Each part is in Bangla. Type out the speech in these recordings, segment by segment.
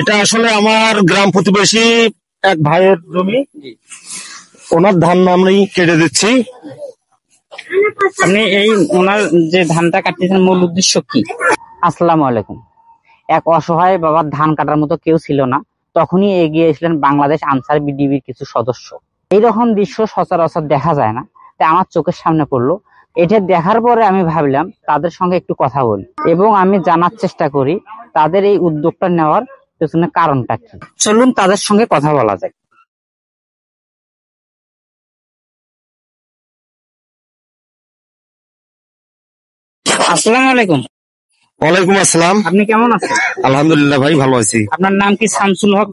এটা আসলে আমার গ্রাম প্রতিবেশী এক ভাইয়ের জমি, ওনার ধান আমি কেটে দিচ্ছি। আপনি এই ওনার যে ধানটা কাটতেছেন মূল উদ্দেশ্য কি? আসসালামু আলাইকুম। এক অসহায় বাবার ধান কাটার মতো কেউ ছিল না, তখনই এগিয়ে এসলেন বাংলাদেশ আনসার বিডিবির কিছু সদস্য। এইরকম দৃশ্য সচরাচর দেখা যায় না, তাই আমার চোখের সামনে পড়লো। এটা দেখার পরে আমি ভাবলাম তাদের সঙ্গে একটু কথা বলি এবং আমি জানার চেষ্টা করি তাদের এই উদ্যোগটা নেওয়ার পেছনে কারণটা কি। চলুন তাদের সঙ্গে কথা বলা যায়। আসসালামু আলাইকুম। ওয়ালাইকুম আসসালাম। আপনি কেমন আছেন? আলহামদুলিল্লাহ ভাই, ভালো আছি। আপনার নাম কি? শামসুল হক।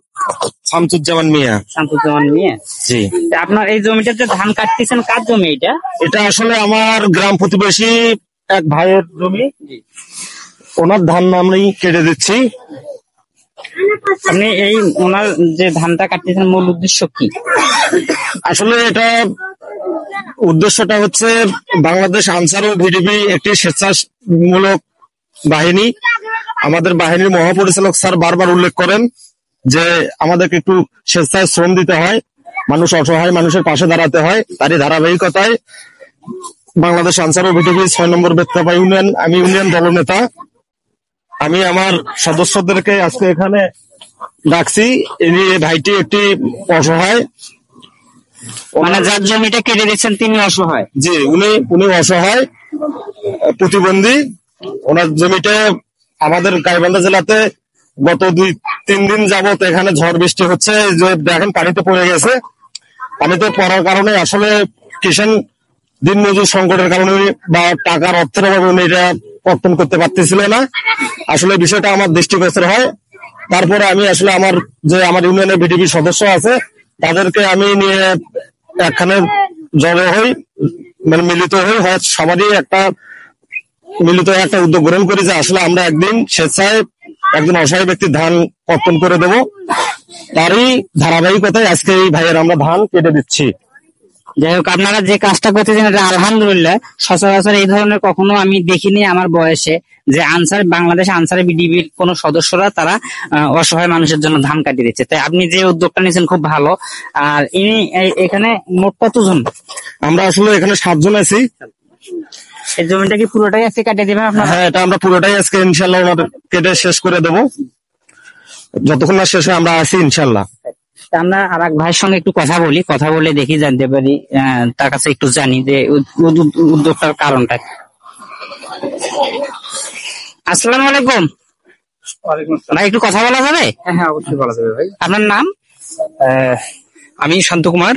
শামসুজ্জামান মিয়া। শামসুজ্জামান মিয়া। জি। আপনার এই জমিটাতে ধান কাটতেছেন, কার জমি এটা? এটা আসলে আমার গ্রাম প্রতিবেশী এক ভাইয়ের জমি, ওনার ধান আমি কেটে দিচ্ছি। আপনি এই ওনার যে ধানটা কাটতেছেন মূল উদ্দেশ্য কি? আসলে এটা উদ্দেশ্যটা হচ্ছে বাংলাদেশ আনসার ও ভিডিপি একটি স্বেচ্ছামূলক বাহিনী। আমাদের বাহিনীর মহাপরিচালক স্যার বারবার উল্লেখ করেন যে আমাদেরকে একটু স্বেচ্ছায় শ্রম দিতে হয়, মানুষ অসহায় মানুষের পাশে দাঁড়াতে হয়। তারই ধারাবাহিকতায় বাংলাদেশ আনসার ও ভিডিপি 6 নম্বর বেত্তাপা ইউনিয়ন, আমি ইউনিয়ন দলনেতা, আমি আমার সদস্যদেরকে আজকে এখানে ডাকছি। এই ভাইটি একটি অসহায়, মানে যার জমিটা কেটে দিচ্ছেন তিনি অসহায়? জি, উনি অসহায় প্রতিবন্ধী। ওনার জমিতে আমাদের গাইবান্ধা জেলাতে গত 2-3 দিন যাবত এখানে ঝড় বৃষ্টি হচ্ছে, যে দেখেন পানিতে পড়ে গেছে। পানিতে পড়ার কারণে আসলে কিষাণ দিনমজুর সংকটের কারণে বা টাকার অর্থের অভাবে উনি এটা কর্তন করতে পারতেছিল না। আসলে বিষয়টা আমার দৃষ্টিগোচর হয়। তারপরে আমি আসলে আমার ইউনিয়নের ভিডিপি সদস্য আছে, তাদেরকে আমি নিয়ে একখানে জড়ো হই, মানে মিলিত হই, সবারই একটা মিলিত একটা উদ্যোগ গ্রহণ করি যে আসলে আমরা একদিন স্বেচ্ছায় একজন অসহায় ব্যক্তির ধান কর্তন করে দেব। তারই ধারাবাহিকতায় আজকে এই ভাইয়ের আমরা ধান কেটে দিচ্ছি। যাই হোক, আপনারা যে কাজটা করতেছেন এটা আলহামদুলিল্লাহ, সচরাচর এই ধরনের কখনো আমি দেখিনি আমার বয়সে, যে বাংলাদেশ আনসার বিডিবির কোন সদস্যরা তারা অসহায় মানুষের জন্য ধান কাটিয়ে দিচ্ছে। তাই আপনি যে উদ্যোগটা নিয়েছেন খুব ভালো। আর ইনি এখানে মোট কতজন? আমরা আসলে এখানে 7 জন আছি। এই জমিটা কি পুরোটাই আজকে কাটিয়ে দিবেন আপনারা? হ্যাঁ, এটা আমরা পুরোটাই আজকে ইনশাল্লাহ কেটে শেষ করে দেবো, যতক্ষণ না শেষ হয় আমরা আছি ইনশাল্লাহ। আমরা আর এক ভাইয়ের সঙ্গে একটু কথা বলে দেখি, জানতে পারি তার কাছে একটু জানি যে উদ্যোগটার কারণটা। আসসালামু আলাইকুম। ভাই একটু কথা বলা যাবে? হ্যাঁ, অবশ্যই বলা যাবে ভাই। আপনার নাম? আমি শান্ত কুমার,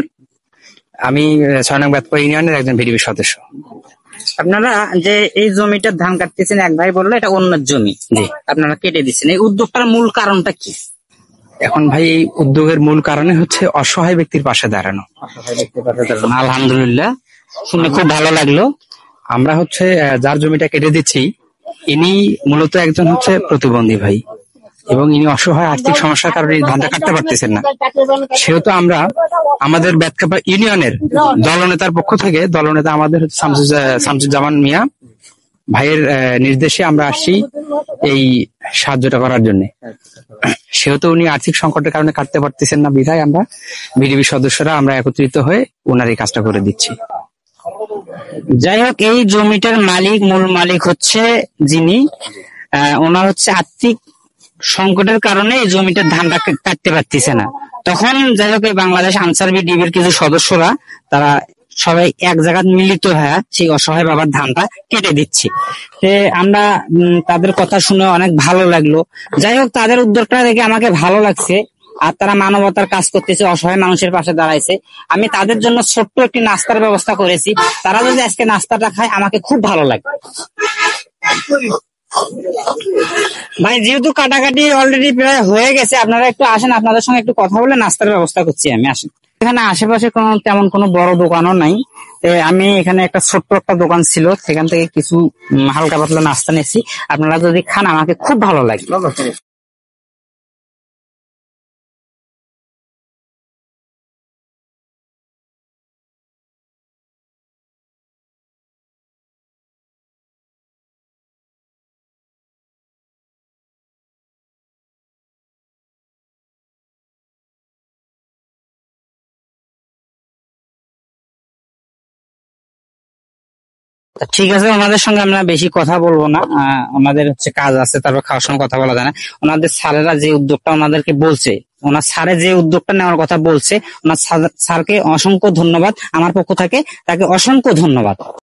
আমি 6 নং বেতপা ইউনিয়নের একজন ভিডিপি সদস্য। আপনারা যে এই জমিটার ধান কাটতেছেন, এক ভাই বললো এটা অন্য জমি, জি, আপনারা কেটে দিচ্ছেন, এই উদ্যোগটার মূল কারণটা কি? এখন ভাই এই উদ্যোগের মূল কারণে হচ্ছে অসহায় ব্যক্তির পাশে দাঁড়ানো। আলহামদুলিল্লাহ, শুনে খুব ভালো লাগলো। আমরা হচ্ছে যার জমিটা কেটে দিচ্ছি, ইনি মূলত একজন হচ্ছে প্রতিবন্ধী ভাই, এবং ইনি অসহায় আর্থিক সমস্যার কারণে এই ধানটা কাটতে পারতেছেন না। সেহেতু আমরা আমাদের বেতকাপা ইউনিয়নের দলনেতার পক্ষ থেকে, দলনেতা আমাদের হচ্ছে শামসুজ্জামান মিয়া ভাইয়ের নির্দেশে আমরা আসছি এই সাহায্যটা করার জন্য। সেহেতু উনি আর্থিক সংকটের কারণে কাটতে পারতেছেন না, বিধায় আমরা ভিডিপি সদস্যরা আমরা একত্রিত হয়ে ওনার এই কাজটা করে দিচ্ছি। যাই হোক, এই জমিটার মূল মালিক হচ্ছে যিনি, ওনার হচ্ছে আর্থিক সংকটের কারণে এই জমিটার ধানটা কাটতে পারতেছে না। তখন যাই হোক, এই বাংলাদেশ আনসার বিডিবির কিছু সদস্যরা তারা সবাই এক জায়গায় মিলিত হয়ে সেই অসহায় বাবার ধানটা কেটে দিচ্ছে। আমরা তাদের কথা শুনে অনেক ভালো লাগলো। যাই হোক, তাদের উদ্যোগটা দেখে আমাকে ভালো লাগছে। আর তারা মানবতার কাজ করতেছে, অসহায় মানুষের পাশে দাঁড়াইছে। আমি তাদের জন্য ছোট্ট একটি নাস্তার ব্যবস্থা করেছি। তারা যদি আজকে নাস্তাটা খায় আমাকে খুব ভালো লাগবে। ভাই, যেহেতু কাটাকাটি অলরেডি প্রায় হয়ে গেছে, আপনারা একটু আসেন, আপনাদের সঙ্গে একটু কথা বলে নাস্তার ব্যবস্থা করছি আমি। আসেন। এখানে আশেপাশে তেমন কোনো বড় দোকানও নাই। আমি এখানে একটা ছোট্ট একটা দোকান ছিল, সেখান থেকে কিছু হালকা পাতলা নাস্তা নিয়েছি। আপনারা যদি খান আমাকে খুব ভালো লাগবে। ঠিক আছে, ওনাদের সঙ্গে আমরা বেশি কথা বলবো না, ওনাদের হচ্ছে কাজ আছে, তারপর খাওয়ার সময় কথা বলা যায় না। ওনাদের স্যারেরা যে উদ্যোগটা ওনাদেরকে বলছে, ওনার স্যারে যে উদ্যোগটা নেওয়ার কথা বলছে, ওনার স্যারকে অসংখ্য ধন্যবাদ, আমার পক্ষ থেকে তাকে অসংখ্য ধন্যবাদ।